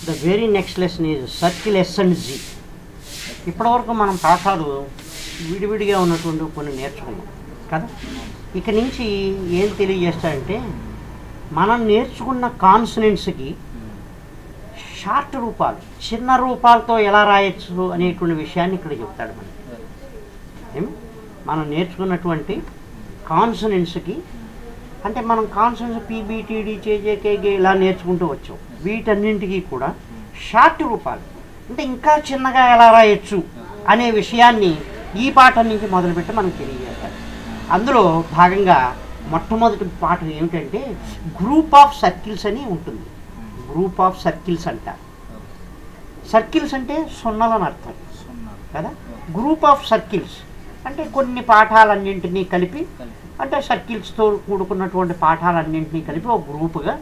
The very next lesson is circle S and Z. ఇప్పటివరకు మనం పాఠాలు విడివిడిగా ఉన్నటువంటి కొన్ని నేర్చుకున్నాం కదా. ఇక నుంచి ఏం తెలియజేస్తాడంటే మనం నేర్చుకున్న కాన్సనెంట్స్కి షార్ట్ రూపాలు, చిన్న రూపాలతో ఎలా రాయొచ్చు అనేటువంటి విషయాన్ని ఇక్కడ చెప్తాడు మనకి. మనం నేర్చుకున్నటువంటి కాన్సనెంట్స్కి అంటే మనం కాన్సనెంట్స్ పీబీటీడీ జేజేకేగే ఇలా నేర్చుకుంటూ వచ్చాం. వీటన్నింటికి కూడా షార్ట్ రూపాలు అంటే ఇంకా చిన్నగా ఎలా రాయొచ్చు అనే విషయాన్ని ఈ పాఠం నుంచి మొదలుపెట్టి మనకు తెలియజేస్తాడు. అందులో భాగంగా మొట్టమొదటి పాఠం ఏమిటంటే గ్రూప్ ఆఫ్ సర్కిల్స్ అని ఉంటుంది. గ్రూప్ ఆఫ్ సర్కిల్స్ అంటారు. సర్కిల్స్ అంటే సున్నలని అర్థం కదా. గ్రూప్ ఆఫ్ సర్కిల్స్ అంటే కొన్ని పాఠాలన్నింటినీ కలిపి అంటే సర్కిల్స్తో కూడుకున్నటువంటి పాఠాలన్నింటినీ కలిపి ఒక గ్రూపుగా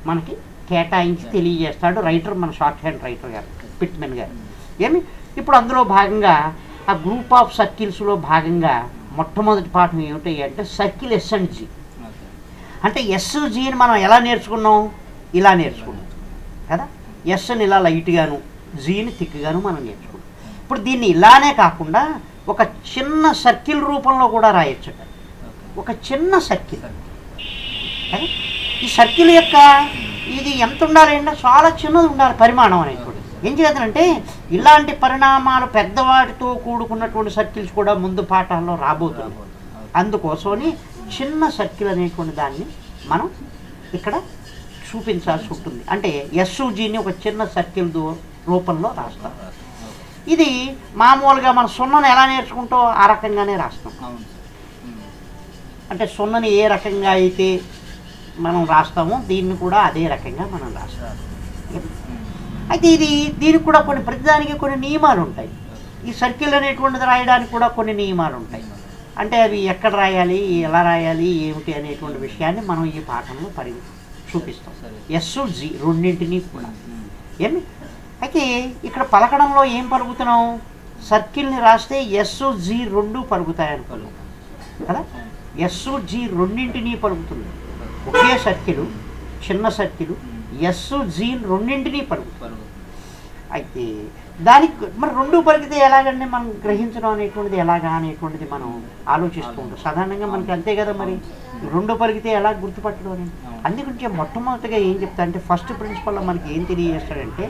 మనకి కేటాయించి తెలియజేస్తాడు రైటర్, మన షార్ట్ హ్యాండ్ రైటర్ గారు, పిట్మెన్ గారు. ఇప్పుడు అందులో భాగంగా ఆ గ్రూప్ ఆఫ్ సర్కిల్స్లో భాగంగా మొట్టమొదటి పాఠం ఏమిటి అంటే సర్కిల్ ఎస్ అండ్ జీ. అంటే ఎస్ జీని మనం ఎలా నేర్చుకున్నాం, ఇలా నేర్చుకున్నాం కదా. ఎస్ని ఇలా లైట్గాను, జీని థిక్గాను మనం నేర్చుకున్నాం. ఇప్పుడు దీన్ని ఇలానే కాకుండా ఒక చిన్న సర్కిల్ రూపంలో కూడా రాయొచ్చు. ఒక చిన్న సర్కిల్ కదా. ఈ సర్కిల్ యొక్క ఇది ఎంత ఉండాలి అంటే చాలా చిన్నది ఉండాలి పరిమాణం అనేటువంటి. ఏం చేద్దానంటే ఇలాంటి పరిణామాలు పెద్దవాటితో కూడుకున్నటువంటి సర్కిల్స్ కూడా ముందు పాఠాల్లో రాబోతుంది. అందుకోసమని చిన్న సర్కిల్ అనేటువంటి దాన్ని మనం ఇక్కడ చూపించాల్సి ఉంటుంది. అంటే ఎస్జీని ఒక చిన్న సర్కిల్ రూపంలో రాస్తాం. ఇది మామూలుగా మన సున్నను ఎలా నేర్చుకుంటో ఆ రకంగానే రాస్తాం. అంటే సున్నని ఏ రకంగా అయితే మనం రాస్తామో దీన్ని కూడా అదే రకంగా మనం రాస్తాం. అయితే దీనికి కూడా కొన్ని ప్రతిదానికి కొన్ని నియమాలు ఉంటాయి. ఈ సర్కిల్ అనేటువంటిది రాయడానికి కూడా కొన్ని నియమాలు ఉంటాయి. అంటే అవి ఎక్కడ రాయాలి, ఎలా రాయాలి, ఏమిటి అనేటువంటి విషయాన్ని మనం ఈ పాఠంలో చూపిస్తాం. ఎస్ జీ రెండింటినీ కూడా అయితే ఇక్కడ పలకడంలో ఏం పలుకుతున్నాం, సర్కిల్ని రాస్తే ఎస్ జీ రెండు పలుకుతాయనుకున్నాం కదా. ఎస్ జీ రెండింటినీ పలుకుతుంది. ఒకే సర్కిల్, చిన్న సర్కిల్, ఎస్ జీ రెండింటినీ పలుకుతుంది. అయితే దానికి మరి రెండు పలికితే ఎలాగంటే మనం గ్రహించడం అనేటువంటిది ఎలాగా అనేటువంటిది మనం ఆలోచిస్తూ ఉంటాం. సాధారణంగా మనకి అంతే కదా, మరి రెండు పలికితే ఎలా గుర్తుపట్టడం అనేది. అందుగురించి మొట్టమొదటిగా ఏం చెప్తా అంటే ఫస్ట్ ప్రిన్సిపల్లో మనకి ఏం తెలియజేస్తాడంటే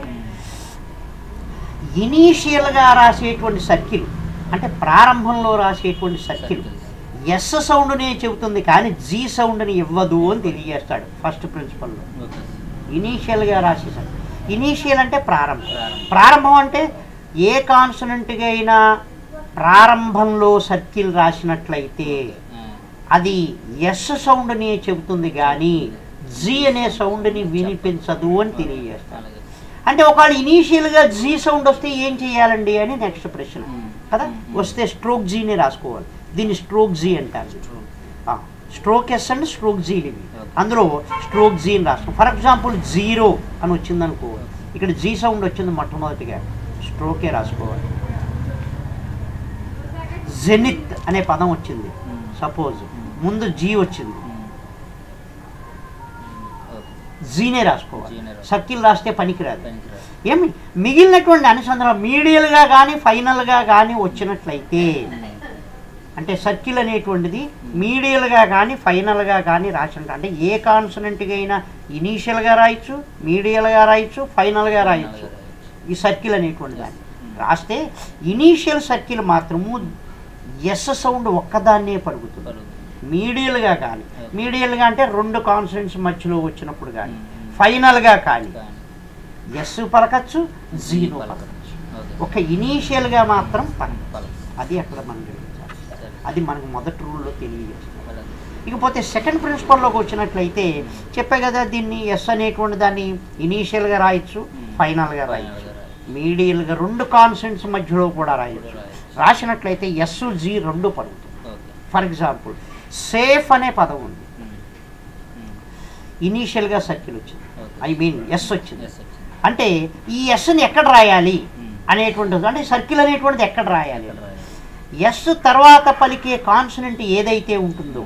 ఇనీషియల్గా రాసేటువంటి సర్కిల్ అంటే ప్రారంభంలో రాసేటువంటి సర్కిల్ ఎస్ సౌండ్నే చెబుతుంది కానీ జీ సౌండ్ని ఇవ్వదు అని తెలియజేస్తాడు ఫస్ట్ ప్రిన్సిపల్లో. ఇనీషియల్గా రాసేసాడు. ఇనీషియల్ అంటే ప్రారంభం. ప్రారంభం అంటే ఏ కాన్సనెంట్గా అయినా ప్రారంభంలో సర్కిల్ రాసినట్లయితే అది ఎస్ సౌండ్ని చెబుతుంది కానీ జీ అనే సౌండ్ని వినిపించదు అని తెలియజేస్తాడు. అంటే ఒకవేళ ఇనీషియల్గా జీ సౌండ్ వస్తే ఏం చేయాలండి అని నెక్స్ట్ ప్రశ్న కదా. వస్తే స్ట్రోక్ జీని రాసుకోవాలి. దీన్ని స్ట్రోక్ జీ అంటారు. Stroke S and stroke Z ఇవి. అందులో స్ట్రోక్ జీని రాస్తాం. ఫర్ ఎగ్జాంపుల్ 0 అని వచ్చిందనుకో, ఇక్కడ జీ సౌండ్ వచ్చింది మొట్టమొదటిగా, స్ట్రోకే రాసుకోవాలి. జెనిత్ అనే పదం వచ్చింది సపోజ్, ముందు జీ వచ్చింది, జీనే రాసుకోవాలి. సర్కిల్ రాస్తే పనికిరాదు. ఏమి మిగిలినటువంటి అనుసంధానం మీడియల్గా కానీ ఫైనల్గా కానీ వచ్చినట్లయితే అంటే సర్కిల్ అనేటువంటిది మీడియల్గా కానీ ఫైనల్గా కానీ రాసిన అంటే ఏ కాన్సనెంట్గా అయినా ఇనీషియల్గా రాయొచ్చు, మీడియల్గా రాయొచ్చు, ఫైనల్గా రాయొచ్చు. ఈ సర్కిల్ అనేటువంటి దాన్ని రాస్తే ఇనీషియల్ సర్కిల్ మాత్రము ఎస్ సౌండ్ ఒక్కదాన్నే పలుకుతుంది. మీడియల్గా కానీ, మీడియల్గా అంటే రెండు కాన్సనెంట్స్ మధ్యలో వచ్చినప్పుడు కానీ, ఫైనల్గా కానీ ఎస్ పలకచ్చు, జీను పలకచ్చు. ఒక ఇనీషియల్గా మాత్రం పలకచ్చు. అది అక్కడ మనం అది మనకు మొదటి రూల్లో తెలియజేస్తుంది. ఇకపోతే సెకండ్ ప్రిన్సిపల్లోకి వచ్చినట్లయితే చెప్పే కదా, దీన్ని ఎస్ అనేటువంటి దాన్ని ఇనీషియల్గా రాయొచ్చు, ఫైనల్గా రాయొచ్చు, మీడియల్గా రెండు కాన్సనెంట్స్ మధ్యలో కూడా రాయొచ్చు. రాసినట్లయితే ఎస్ జీ రెండు పలుకుతుంది. ఫర్ ఎగ్జాంపుల్ సేఫ్ అనే పదం ఉంది, ఇనీషియల్గా సర్కిల్ వచ్చింది, ఐ మీన్ ఎస్ వచ్చింది. అంటే ఈ ఎస్ని ఎక్కడ రాయాలి అనేటువంటిది, అంటే సర్కిల్ అనేటువంటిది ఎక్కడ రాయాలి, ఎస్ తర్వాత పలికే కాన్సనెంట్ ఏదైతే ఉంటుందో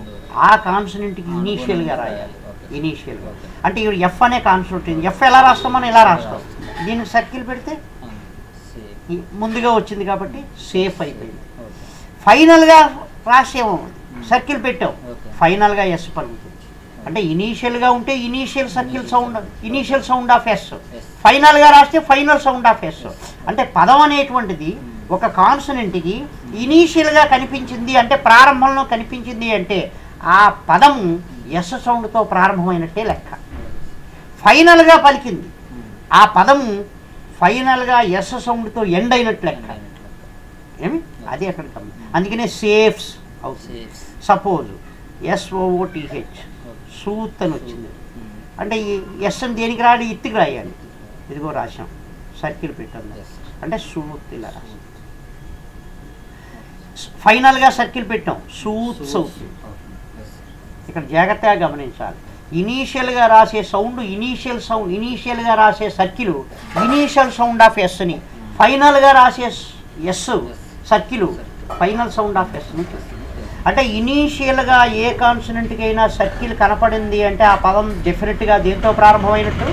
ఆ కాన్సనెంట్కి ఇనీషియల్గా రాయాలి. ఇనీషియల్గా. అంటే ఇప్పుడు ఎఫ్ అనే కాన్సెప్ట్ ఉంది. ఎఫ్ ఎలా రాస్తాం మనం? ఇలా రాస్తాం. దీనికి సర్కిల్ పెడితే ముందుగా వచ్చింది కాబట్టి సేఫ్ అయిపోయింది. ఫైనల్గా రాసేమో సర్కిల్ పెట్టాం, ఫైనల్గా ఎస్ పలుకుతుంది. అంటే ఇనీషియల్గా ఉంటే initial circle sound, initial sound of S. ఫైనల్గా రాస్తే ఫైనల్ సౌండ్ ఆఫ్ ఎస్. అంటే పదం అనేటువంటిది ఒక కాన్సనెంట్కి ఇనీషియల్గా కనిపించింది అంటే, ప్రారంభంలో కనిపించింది అంటే ఆ పదము ఎస్ సౌండ్తో ప్రారంభమైనట్టే లెక్క. ఫైనల్గా పలికింది ఆ పదము ఫైనల్గా ఎస్ సౌండ్తో ఎండ్ అయినట్టు లెక్క. ఏమి అది అక్కడ అందుకనే సేఫ్స్ అవుతుంది. సపోజ్ SOOTH సూత్ అని వచ్చింది అంటే ఈ ఎస్ అని దేనికి రాయాలి? ఇత్తికి రాయాలి. ఇదిగో రాసాం, సర్కిల్ పెట్టాం అంటే సూత్ ఇలా రాసాం. ఫైనల్గా సర్కిల్ పెట్టాం, సూత్స్ అవుతుంది. ఇక్కడ జాగ్రత్తగా గమనించాలి. ఇనీషియల్గా రాసే సౌండ్ ఇనీషియల్గా రాసే సర్కిల్ ఇనీషియల్ సౌండ్ ఆఫ్ ఎస్ని, ఫైనల్గా రాసే S circle final sound of ఎస్ని. అంటే ఇనీషియల్గా ఏ కాన్సనెంట్కి అయినా సర్కిల్ కనపడింది అంటే ఆ పదం డెఫినెట్గా దేంతో ప్రారంభమైనట్టు.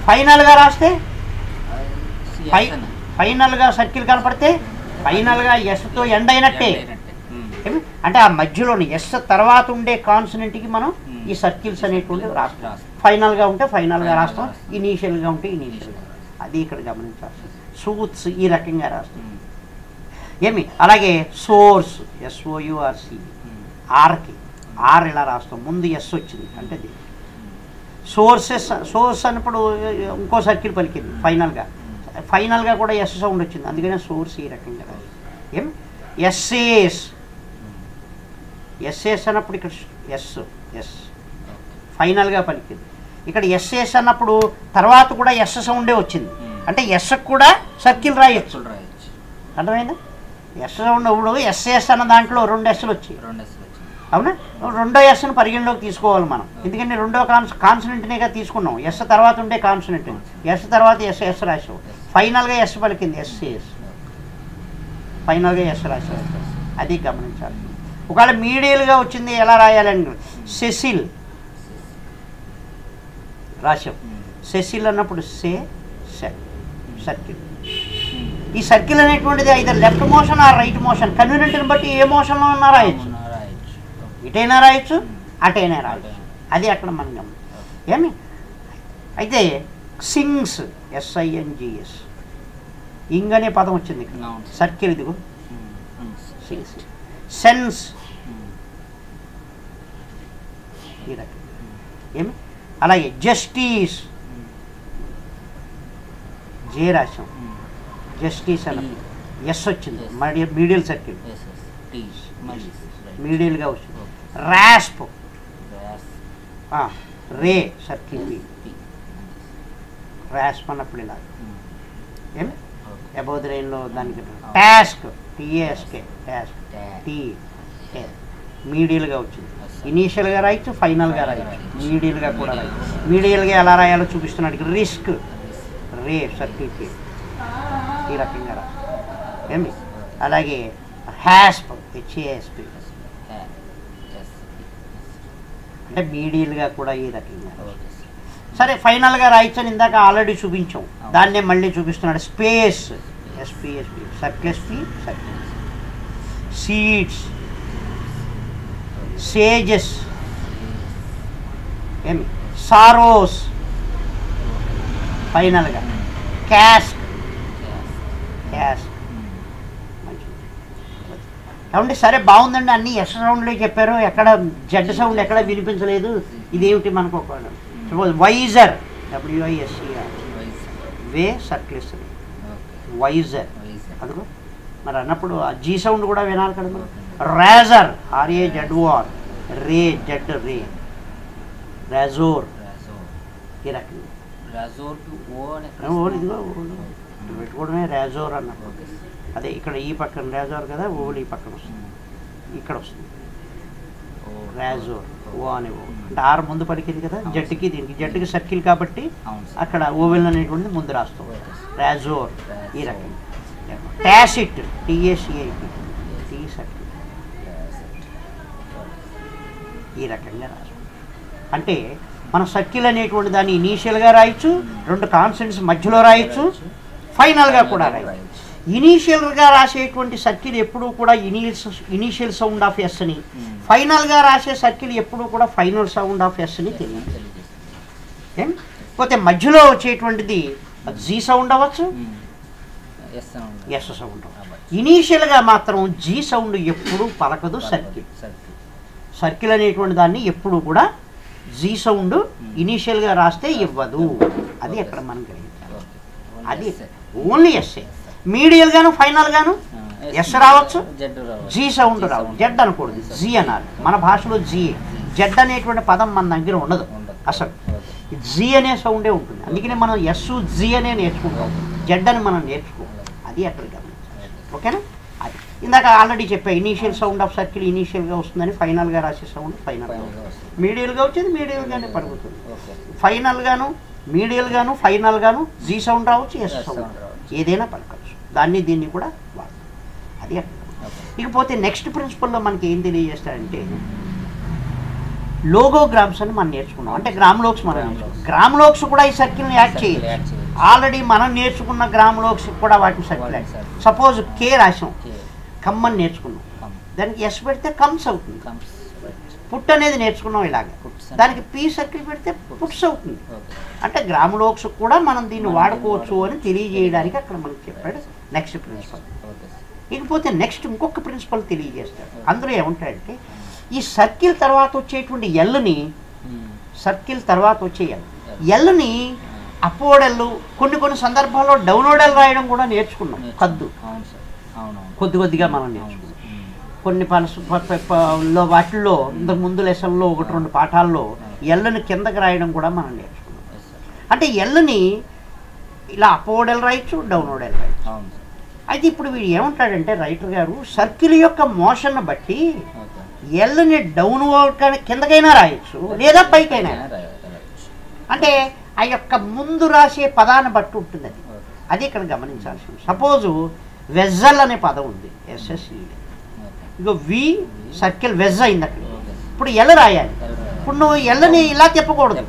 ఫైనల్గా రాస్తే ఫైనల్గా సర్కిల్ కనపడితే ఫైనల్గా ఎస్తో ఎండ్ అయినట్టే. అంటే ఆ మధ్యలోని ఎస్ తర్వాత ఉండే కాన్సనెంట్కి మనం ఈ సర్కిల్స్ అనేటువంటివి రాస్తాం. ఫైనల్గా ఉంటే ఫైనల్గా రాస్తాం, ఇనీషియల్గా ఉంటే ఇనీషియల్గా. అది ఇక్కడ గమనించాలి. సూత్స్ ఈ రకంగా రాస్తాం. ఏమి అలాగే సోర్స్ SOURC ఆర్కి ఆర్ ఇలా రాస్తాం, ముందు ఎస్ వచ్చింది అంటే సోర్స్ అన్నప్పుడు ఇంకో సర్కిల్ పలికింది ఫైనల్గా కూడా ఎస్ సౌండ్ వచ్చింది, అందుకనే సోర్స్ ఈ రకంగా రాస్తాం. ఏం ఎస్ఏస్ అన్నప్పుడు ఇక్కడ ఎస్ ఫైనల్గా పలికింది. ఇక్కడ ఎస్ఏస్ అన్నప్పుడు తర్వాత కూడా ఎస్ సౌండే వచ్చింది అంటే ఎస్కి కూడా సర్కిల్ రాయొచ్చు. అర్థమైందా? ఎస్ సౌండ్ ఇప్పుడు ఎస్ఎస్ అన్న దాంట్లో 2 ఎస్లు వచ్చాయి అవునా? రెండో ఎస్ని పరిగణలోకి తీసుకోవాలి మనం, ఎందుకంటే రెండో కాన్సనెంట్నేగా తీసుకున్నాం. ఎస్ తర్వాత ఉండే కాన్సనెంట్, ఎస్ తర్వాత ఎస్ రాసావు, ఫైనల్గా ఎస్ పలికింది ఎస్ఏఎస్, ఫైనల్గా ఎస్ రాసావు. అది గమనించాలి. ఒకవేళ మీడియల్గా వచ్చింది ఎలా రాయాలని సెసిల్ రాసావు. సెసిల్ అన్నప్పుడు సర్కిల్. ఈ సర్కిల్ అనేటువంటిది either left motion or right motion, కన్వీనియంట్ని బట్టి ఏ మోషన్లో ఉన్నా రాయొచ్చు, ఇటైనా రాయొచ్చు అటైనా రాయొచ్చు. అది అక్కడ మనం ఏమి. అయితే సింగ్స్ SINGS ఇంగ్ అనే పదం వచ్చింది ఇక్కడ, సర్కిల్ ఇదిగో సింగ్స్. సెన్స్ ఈ రకం ఏమి. అలాగే జస్టిస్ జే రాసాం, జస్టిస్ అన్నప్పుడు ఎస్ వచ్చింది, మీడియల్ సర్కిల్ మీడియల్గా వచ్చింది. ర్యాస్ప్ రే సర్కిల్ ర్యాస్ప్ అన్నప్పుడు ఇలా ఏమి అబౌవ్ ద రైన్లో దానికి. టాస్క్ TASK టాస్క్ మీడియల్గా వచ్చింది. ఇనీషియల్గా రాయొచ్చు, ఫైనల్గా రాయొచ్చు, మీడియల్గా కూడా రాయొచ్చు. మీడియల్గా ఎలా రాయాలో చూపిస్తున్నాడు ఇక్కడ. రిస్క్ రే సర్కిల్ ఈ రకంగా రా ఏమి. అలాగే హ్యాస్ప్ HASP అంటే మీడియల్గా కూడా ఈ రకంగా. సరే ఫైనల్గా రాయొచ్చని ఇందాక ఆల్రెడీ చూపించాం, దాన్నే మళ్ళీ చూపిస్తున్నాడు. Space SPSP circle seeds sages ఏమి. సారోస్ ఫైనల్గా. క్యాస్ట్ ఏమంటే సరే బాగుందండి, అన్ని ఎస్ సౌండ్లో చెప్పారు, ఎక్కడ జెడ్ సౌండ్ ఎక్కడ వినిపించలేదు, ఇదేమిటి మనకు ఒక వైజర్ WISER వే సర్కిల్స్ వైజర్ అదిగో మరి అన్నప్పుడు ఆ జీ సౌండ్ కూడా వినాలి కదా మనం. రేజర్ RAZOR రే జెడ్ రే రాజోర్ ఈ రకంగా. ఇదిగో పెట్టుకోవడమే రాజోర్ అన్నప్పుడు. అదే ఇక్కడ ఈ పక్కన రాజోర్ కదా, ఓల్ ఈ పక్కన వస్తుంది, ఇక్కడ వస్తుంది రాజోర్ ఓ అని. ఓ అంటే ఆర్ ముందు పలికింది కదా జట్టుకి, దీనికి జట్టుకి సర్కిల్ కాబట్టి అక్కడ ఓవెల్ అనేటువంటిది ముందు రాస్తాం. రాజోర్ ఈ రకంగా. టాసిట్ TACIT టీ సర్కిల్ ఈ రకంగా రాస్తాం. అంటే మన సర్కిల్ అనేటువంటి దాన్ని ఇనీషియల్గా రాయొచ్చు, 2 కాన్స్టెంట్స్ మధ్యలో రాయొచ్చు, ఫైనల్గా కూడా రాయొచ్చు. ఇనీషియల్గా రాసేటువంటి సర్కిల్ ఎప్పుడూ కూడా ఇనీషియల్ సౌండ్ ఆఫ్ ఎస్ అని, ఫైనల్గా రాసే సర్కిల్ ఎప్పుడూ కూడా ఫైనల్ సౌండ్ ఆఫ్ ఎస్ అని తెలియదు. పోతే మధ్యలో వచ్చేటువంటిది జీ సౌండ్ అవ్వచ్చు, ఎస్ సౌండ్ అవ్వచ్చు. ఇనీషియల్గా మాత్రం జీ సౌండ్ ఎప్పుడూ పలకదు సర్కిల్. సర్కిల్ అనేటువంటి దాన్ని ఎప్పుడు కూడా జీ సౌండ్ ఇనీషియల్గా రాస్తే ఇవ్వదు. అది ఎక్కడ మనం గ్రహించాలి. అది ఓన్లీ ఎస్ఏ. మీడియల్గాను ఫైనల్గాను ఎస్ రావచ్చు, జీ సౌండ్ రావు. జెడ్ అనకూడదు, జీ అనాలి. మన భాషలో జీ, జెడ్ అనేటువంటి పదం మన దగ్గర ఉండదు అసలు. జీ అనే సౌండే ఉంటుంది. అందుకనే మనం ఎస్ జీ అనే నేర్చుకుంటాం, జెడ్ అని మనం నేర్చుకోం. అది అక్కడ గమనించాలి. ఓకేనా? అది ఇందాక ఆల్రెడీ చెప్పా, ఇనీషియల్ సౌండ్ ఆఫ్ సర్కిల్ ఇనీషియల్గా వస్తుందని, ఫైనల్గా రాసే సౌండ్ ఫైనల్గా వస్తుంది. మీడియల్గా వచ్చేది మీడియల్గానే పలుకుతుంది. ఫైనల్గాను మీడియల్గాను ఫైనల్గాను జీ సౌండ్ రావచ్చు, ఎస్ సౌండ్ ఏదైనా పలకచ్చు. దాన్ని దీన్ని కూడా వాడతాం. అది అక్కడ. ఇకపోతే నెక్స్ట్ ప్రిన్సిపల్లో మనకి ఏం తెలియజేస్తారంటే లోగోగ్రామ్స్ అని మనం నేర్చుకున్నాం. అంటే గ్రామ్లోక్స్ మనం నేర్చుకున్నాం. గ్రామ్లోక్స్ కూడా ఈ సర్కిల్ని యాడ్ చేయొచ్చు. ఆల్రెడీ మనం నేర్చుకున్న గ్రామ్లోక్స్ కూడా వాటిని సర్కిల్ యాడ్. సపోజ్ కే రాసాం, కమ్ అని నేర్చుకున్నాం, దానికి ఎస్ పెడితే కమ్స్ అవుతుంది. పుట్ అనేది నేర్చుకున్నాం ఇలాగ, దానికి పీ సర్కిల్ పెడితే పుట్స్ అవుతుంది. అంటే గ్రామ్లోక్స్ కూడా మనం దీన్ని వాడుకోవచ్చు అని తెలియజేయడానికి అక్కడ మనకు చెప్పాడు నెక్స్ట్ ప్రిన్సిపల్. ఇకపోతే నెక్స్ట్ ఇంకొక ప్రిన్సిపల్ తెలియజేస్తాడు. అందులో ఏమంటాడంటే ఈ సర్కిల్ తర్వాత వచ్చేటువంటి ఎల్ని, సర్కిల్ తర్వాత వచ్చే ఎల్ని అపోడెల్లు, కొన్ని సందర్భాల్లో డౌనోడెల్ రాయడం కూడా నేర్చుకున్నాం. కద్దు కొద్దిగా మనం నేర్చుకున్నాం. కొన్ని వాటిల్లో ఇంతకు ముందు లెసన్లో 1-2 పాఠాల్లో ఎల్ని కిందకి రాయడం కూడా మనం నేర్చుకున్నాం. అంటే ఎల్ని ఇలా అపోడెల్ రాయొచ్చు, డౌనోడెల్ రాయొచ్చు. అయితే ఇప్పుడు వీడు ఏమంటాడంటే రైటర్ గారు, సర్కిల్ యొక్క మోషన్ బట్టి ఎల్ని డౌన్ కిందకైనా రాయొచ్చు లేదా పైకైనా. అంటే ఆ యొక్క ముందు రాసే పదాన్ని బట్టి ఉంటుంది. అది ఇక్కడ గమనించాల్సి ఉంది. సపోజు వెజ్జల్ అనే పదం ఉంది, ఎస్ఎస్ఈ. ఇగో వి సర్కిల్ వెజ్ అయింది అక్కడ. ఇప్పుడు ఎల్ రాయాలి. ఇప్పుడు నువ్వు ఎల్ని ఇలా తిప్పకూడదు,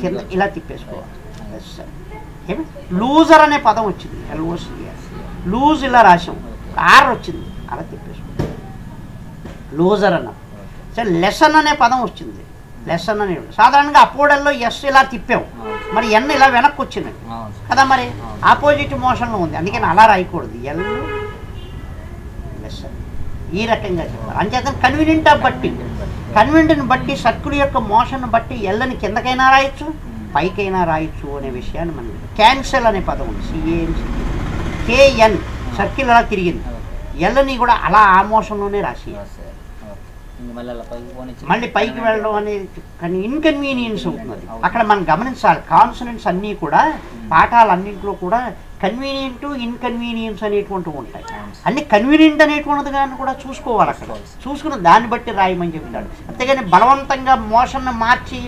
కింద ఇలా తిప్పేసుకోవాలి. లూజర్ అనే పదం వచ్చింది, ఎల్ఓసిఆర్. లూజ్ ఇలా రాసాం, ఆర్ వచ్చింది, అలా తిప్పేసుకోవాలి. లూజర్ అన్న. సరే లెసన్ అనే పదం వచ్చింది, లెసన్ అనే. సాధారణంగా అపోడల్లో ఎస్ ఇలా తిప్పాం, మరి ఎన్ ఇలా వెనక్కి వచ్చింది కదా, మరి ఆపోజిట్ మోషన్లో ఉంది. అందుకని అలా రాయకూడదు, ఎల్ లెసన్ ఈ రకంగా చెప్పాలి. అంచేత కన్వీనియంట్ని బట్టి సర్కిల్ యొక్క మోషన్ బట్టి ఎల్ని కిందకైనా రాయొచ్చు, పైకైనా రాయొచ్చు అనే విషయాన్ని మనం. క్యాన్సెల్ అనే పదం ఉంది, సిఏఎన్సి. కేఎన్ సర్కిల్ అలా తిరిగింది, ఎల్ని కూడా అలా ఆ మోషన్లోనే రాసి మళ్ళీ పైకి వెళ్ళడం అనేది కానీ ఇన్కన్వీనియన్స్ అవుతుంది. అక్కడ మనం గమనించాలి, కాన్సనెంట్స్ అన్నీ కూడా పాఠాలన్నింటిలో కూడా కన్వీనియంట్ ఇన్కన్వీనియన్స్ అనేటువంటివి ఉంటాయి. అన్ని కన్వీనియంట్ అనేటువంటిది కానీ కూడా చూసుకోవాలి. అక్కడ చూసుకుని దాన్ని బట్టి రాయమని చెప్తాడు. అంతేగాని బలవంతంగా మోషన్ను మార్చి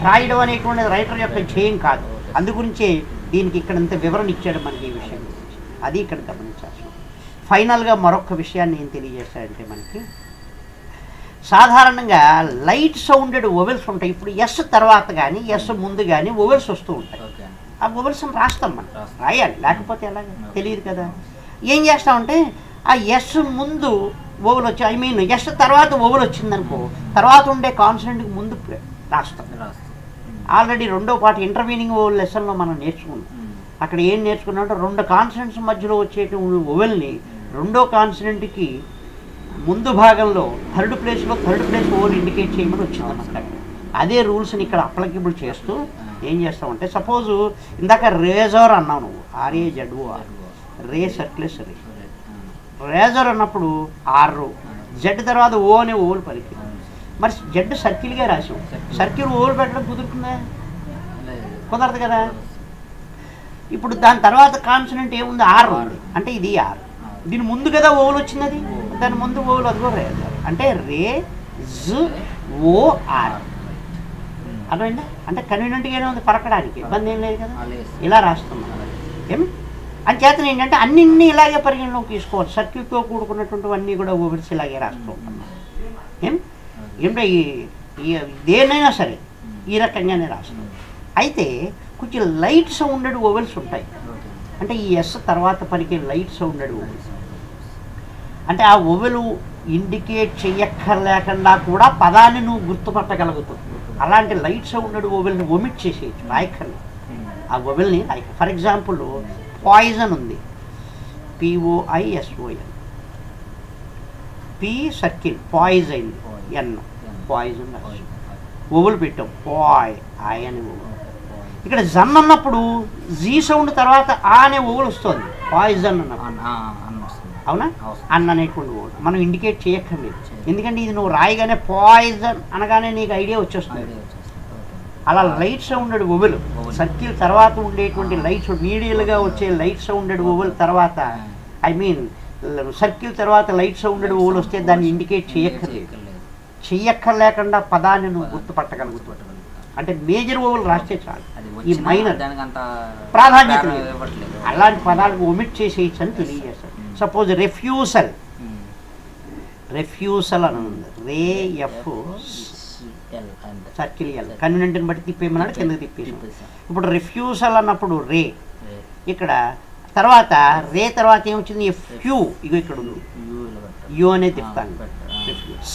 రాయడం అనేటువంటిది రైటర్ యొక్క ధ్యేయం కాదు. అందుగురించే దీనికి ఇక్కడ ఇంత వివరణ ఇచ్చాడు మనకి ఈ విషయం గురించి. అది ఇక్కడ గమనించాల్సి. ఫైనల్గా మరొక విషయాన్ని ఏం తెలియజేస్తాడంటే మనకి సాధారణంగా లైట్ సౌండెడ్ ఓవెల్స్ ఉంటాయి. ఇప్పుడు ఎస్ తర్వాత కానీ ఎస్ ముందు కానీ ఓవెల్స్ వస్తూ ఉంటాయి. ఆ ఓవెల్స్ని రాస్తాం, మనం రాయాలి, లేకపోతే ఎలాగ తెలియదు కదా. ఏం చేస్తామంటే ఆ ఎస్ ముందు ఓవెల్ వచ్చి ఎస్ తర్వాత ఓవెల్ వచ్చిందనుకో, తర్వాత ఉండే కాన్సనెంట్కి ముందు రాస్తాం. ఆల్రెడీ 2వ పార్ట్ ఇంటర్వీనింగ్ ఓవెల్ లెసన్లో మనం నేర్చుకున్నాం. అక్కడ ఏం నేర్చుకున్నామంటే 2 కాన్సనెంట్స్ మధ్యలో వచ్చేటువంటి ఓవెల్ని 2వ కాన్సనెంట్కి ముందు భాగంలో థర్డ్ ప్లేస్ ఓవెల్ ఇండికేట్ చేయమని వచ్చిందన్నమాట. అదే రూల్స్ని ఇక్కడ అప్లికబుల్ చేస్తూ ఏం చేస్తామంటే సపోజు ఇందాక రేజర్ అన్నావు నువ్వు, RAZOR, రే సర్క్లెస్ రే. రేజర్ అన్నప్పుడు ఆర్, జెడ్ తర్వాత ఓ అనే ఓవెల్ పలికి. మరి జెడ్ సర్కిల్గా రాసాం, సర్కిల్ ఓవెల్ పెట్టడం కుదురుతుందా? కుదరదు కదా. ఇప్పుడు దాని తర్వాత కాన్సనెంట్ ఏముంది? ఆర్ ఉంది. అంటే ఇది ఆర్, దీని ముందు కదా ఓవెల్ వచ్చింది, అది దాని ముందు ఓవెల్ అది కూడా రేజర్. అంటే RAZOR. అర్థమైందా? అంటే కన్వీనియంట్గానే ఉంది, పరకడానికి ఇబ్బంది ఏం లేదు కదా. ఇలా రాస్తున్నాం ఏమి అంచేతన ఏంటంటే అన్నింటినీ ఇలాగే పరిగణలోకి తీసుకోవాలి. సర్కిల్తో కూడుకున్నటువంటివన్నీ కూడా ఓవెల్స్ ఇలాగే రాస్తూ ఉంటున్నాం. ఏంటంటే దేన్నైనా సరే ఈ రకంగానే రాస్తాం. అయితే కొంచెం లైట్ సౌండెడ్ ఓవెల్స్ ఉంటాయి. అంటే ఈ ఎస్ తర్వాత పలికే లైట్ సౌండెడ్ ఓవెల్స్ అంటే ఆ ఓవెలు ఇండికేట్ చెయ్యక్కర్లేకుండా కూడా పదాన్ని నువ్వు గుర్తుపట్టగలుగుతావు. అలాంటి లైట్ సౌండెడ్ ఓవెల్ని ఒమిట్ చేసేయచ్చు, రాయక్కర్లేదు. ఆ ఓవెల్ని రాయక. ఫర్ ఎగ్జాంపుల్ పాయిజన్ ఉంది, POISON, P సర్కిల్, పాయిజన్ ఎన్, పాయిజన్ ఓవెల్ పెట్టాం, పాయ్ ఐ అనే ఓవెల్. ఇక్కడ జన్ అన్నప్పుడు జీ సౌండ్ తర్వాత ఆ అనే ఓవెల్ వస్తుంది, పాయిజన్ అన్నప్పుడు. అవునా? అన్న అనేటువంటి ఓవెల్ మనం ఇండికేట్ చేయక్కర్లేదు, ఎందుకంటే ఇది నువ్వు రాయగానే పాయిజన్ అనగానే నీకు ఐడియా వచ్చేస్తుంది. అలా లైట్ సౌండెడ్ ఓవెల్ సర్కిల్ తర్వాత ఉండేటువంటి లైట్ మీడియల్గా వచ్చే లైట్ సౌండెడ్ ఓవెల్ తర్వాత, ఐ మీన్ సర్కిల్ తర్వాత లైట్ సౌండెడ్ ఓవెల్ వస్తే దాన్ని ఇండికేట్ చెయ్యక్కర్లేకుండా పదాన్ని నువ్వు గుర్తుపట్టగలుగుతావు. అంటే మేజర్ ఓవెల్ రాస్తే చాలు, ఈ మైనర్ ప్రాధాన్యత అలాంటి పదాలకు ఒమిట్ చేసేయచ్చు అని తెలియజేస్తాడు. సపోజ్ రెఫ్యూసల్ అని ఉంది, రేఎఫ్ సర్కిల్ ఎల్, కన్వీనెంట్ని బట్టి తిప్పేమన్నాడు, కిందకి తిప్పేసాం. ఇప్పుడు రెఫ్యూసల్ అన్నప్పుడు రే, ఇక్కడ తర్వాత రే తర్వాత ఏమొచ్చింది, ఫ్యూ, ఇగో ఇక్కడ ఉంది యూ అనేది తిప్పుతాను.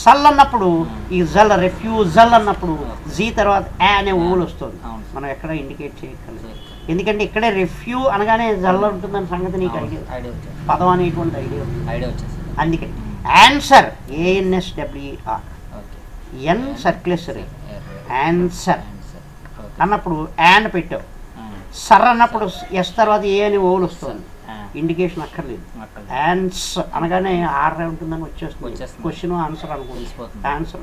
సల్ అన్నప్పుడు ఈ జల్, రెఫ్యూజల్ అన్నప్పుడు జీ తర్వాత ఏ అనే ఓవెల్ వస్తుంది, మనం ఎక్కడ ఇండికేట్ చేయక్కర్లేదు, ఎందుకంటే ఇక్కడే రెఫ్యూ అనగానే జల్ ఉంటుందని సంగతి నీకు ఐడియా, పదం అనేటువంటి ఐడియా వచ్చేసి. అందుకే ఆన్సర్, ANSWER, ఎన్ సర్క్యులస్ రే, ఆన్సర్ అన్నప్పుడు యాన్ పెట్టావు, సర్ అన్నప్పుడు ఎస్ తర్వాత ఏ అని ఓవెల్ వస్తుంది, ఇండికేషన్ అక్కర్లేదు. ఆన్స్ అనగానే ఆర్ ఉంటుందని వచ్చేస్తుంది, క్వశ్చన్ ఆన్సర్ అనుకుంటుంది, ఆన్సర్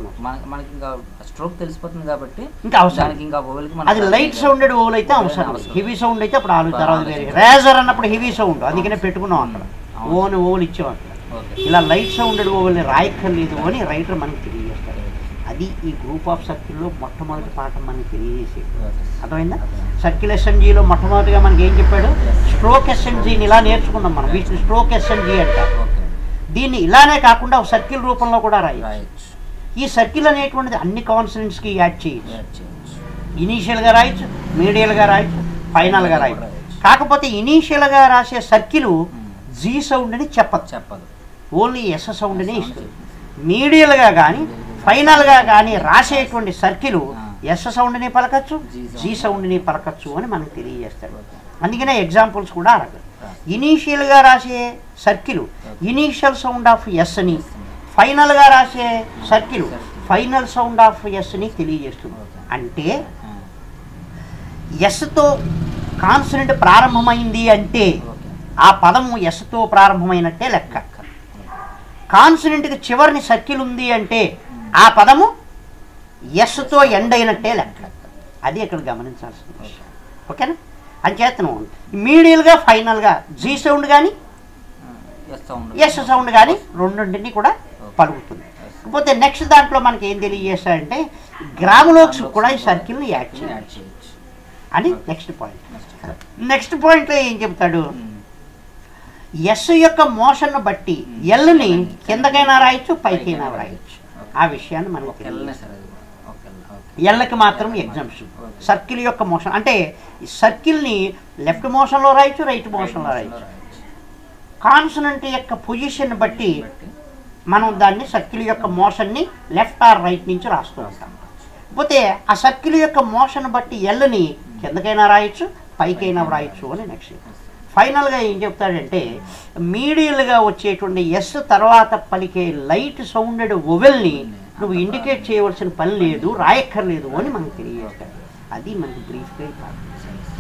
మనకి ఇంకా స్ట్రోక్ తెలిసిపోతుంది కాబట్టి ఇంకా అవసరం. అది లైట్ సౌండెడ్ ఓవెల్ అయితే అవసరం, హెవీ సౌండ్ అయితే అప్పుడు ఆలు తర్వాత వేరే. రేజర్ అన్నప్పుడు హెవీ సౌండ్, అందుకనే పెట్టుకున్నాం అక్కడ, ఓ అని ఓవెల్ ఇచ్చాం అక్కడ. ఇలా లైట్ సౌండెడ్ ఓవెల్ని రాయక్కర్లేదు అని రైటర్ మనకి తెలియజేస్తాడు. అది ఈ గ్రూప్ ఆఫ్ సర్కిల్లో మొట్టమొదటి పాఠం మనకి తెలియజేసేది. అర్థమైందా? సర్కిల్ SNGలో మొట్టమొదటిగా మనకి ఏం చెప్పాడు, స్ట్రోక్ SNGని ఇలా నేర్చుకున్నాం మనం, వీటిని స్ట్రోక్ SNG అంటారు. దీన్ని ఇలానే కాకుండా ఒక సర్కిల్ రూపంలో కూడా రాయచ్చు. ఈ సర్కిల్ అనేటువంటిది అన్ని కాన్సనెంట్స్కి యాడ్ చేయొచ్చు, ఇనీషియల్గా రాయొచ్చు, మీడియల్గా రాయొచ్చు, ఫైనల్గా రాయొచ్చు. కాకపోతే ఇనీషియల్గా రాసే సర్కిల్ జీ సౌండ్ని చెప్పదు, ఓన్లీ ఎస్ సౌండ్ని ఇస్తుంది. మీడియల్గా కానీ ఫైనల్గా కానీ రాసేటువంటి సర్కిల్ ఎస్ సౌండ్ని పలకచ్చు, జీ సౌండ్ని పలకచ్చు అని మనకు తెలియజేస్తారు. అందుకనే ఎగ్జాంపుల్స్ కూడా అడగదు. ఇనీషియల్గా రాసే సర్కిల్ ఇనీషియల్ సౌండ్ ఆఫ్ ఎస్ని, ఫైనల్గా రాసే సర్కిల్ ఫైనల్ సౌండ్ ఆఫ్ ఎస్ని తెలియజేస్తుంది. అంటే ఎస్తో కాన్సనెంట్ ప్రారంభమైంది అంటే ఆ పదము ఎస్తో ప్రారంభమైనట్టే లెక్క. కాన్సనెంట్కి చివరిని సర్కిల్ ఉంది అంటే ఆ పదము ఎస్తో ఎండ్ అయినట్టే లెక్క. అది ఇక్కడ గమనించాల్సిన విషయం. ఓకేనా? అంచేతను మీడియల్గా ఫైనల్గా జీ సౌండ్ కానీ ఎస్ సౌండ్ కానీ రెండింటిని కూడా పలుకుతుంది. కాకపోతే నెక్స్ట్ దాంట్లో మనకి ఏం తెలియజేస్తాడంటే గ్రాములోక్స్ కూడా ఈ సర్కిల్ని యాడ్ చేయొచ్చు అని నెక్స్ట్ పాయింట్. నెక్స్ట్ పాయింట్లో ఏం చెప్తాడు, ఎస్ యొక్క మోషన్ బట్టి ఎల్ని కిందకైనా రాయొచ్చు, పైకైనా రాయొచ్చు. ఆ విషయాన్ని మనకి ఎల్కి మాత్రం ఎగ్జాంప్షన్. సర్కిల్ యొక్క మోషన్ అంటే సర్కిల్ని లెఫ్ట్ మోషన్లో రాయొచ్చు, రైట్ మోషన్లో రాయొచ్చు. కాన్సనెంట్ యొక్క పొజిషన్ బట్టి మనం దాన్ని సర్కిల్ యొక్క మోషన్ని లెఫ్ట్ ఆర్ రైట్ నుంచి రాస్తూ ఉంటాం. కాకపోతే ఆ సర్కిల్ యొక్క మోషన్ బట్టి ఎల్ని కిందకైనా రాయొచ్చు, పైకైనా రాయొచ్చు అని నెక్స్ట్. ఫైనల్గా ఏం చెప్తాడంటే మీడియల్గా వచ్చేటువంటి ఎస్ తర్వాత పలికే లైట్ సౌండెడ్ ఓవెల్ని నువ్వు ఇండికేట్ చేయవలసిన పని లేదు, రాయక్కర్లేదు అని మనకు తెలియజేస్తాడు. అది మనకి బ్రీఫ్గా కాదు.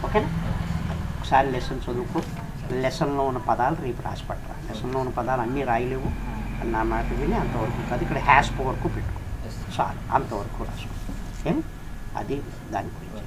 ఓకేనా? ఒకసారి లెసన్ చదువుకో, లెసన్లో ఉన్న పదాలు రేపు రాసి పట్టరా. లెసన్లో ఉన్న పదాలు అన్నీ రాయలేవు, నా మాట విని అంతవరకు కాదు, ఇక్కడ హ్యాష్ వరకు పెట్టుకో చాలు, అంతవరకు రాసుకో. ఏం అది దాని గురించి.